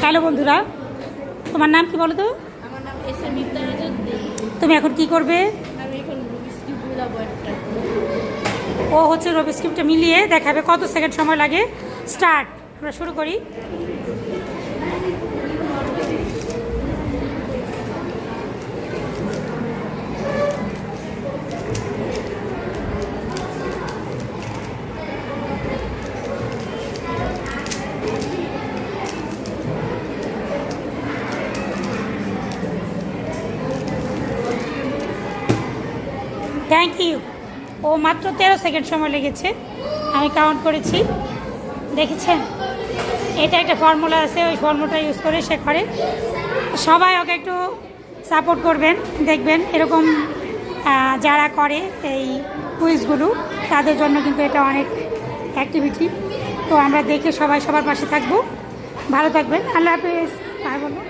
Hello বন্ধুরা, তোমার নাম কি বলো তো? আমার নাম এস এম ইফতারুজ্জোতি। তুমি এখন কি করবে? আমি এখন রুবিক্স কিউব মিলাবো একটা। ও হচ্ছে রুবিক্স কিউবটা মিলিয়ে দেখাবে কত সেকেন্ড সময় লাগে। স্টার্ট, আমরা শুরু করি। Thank you. ও মাত্র 13 সেকেন্ড সময় লেগেছে, আমি কাউন্ট করেছি, দেখেছেন? এটা একটা ফর্মুলা আছে, ওই ফর্মুলাটা ইউজ করে সে করে। সবাই ওকে একটু সাপোর্ট করবেন, দেখবেন এরকম যারা করে এই কুইজগুলো তাদের জন্য কিন্তু এটা অনেক অ্যাক্টিভিটি। তো আমরা দেখে সবাই সবার পাশে থাকবো। ভালো থাকবেন, আল্লাহ হাফেজ। আর বলো।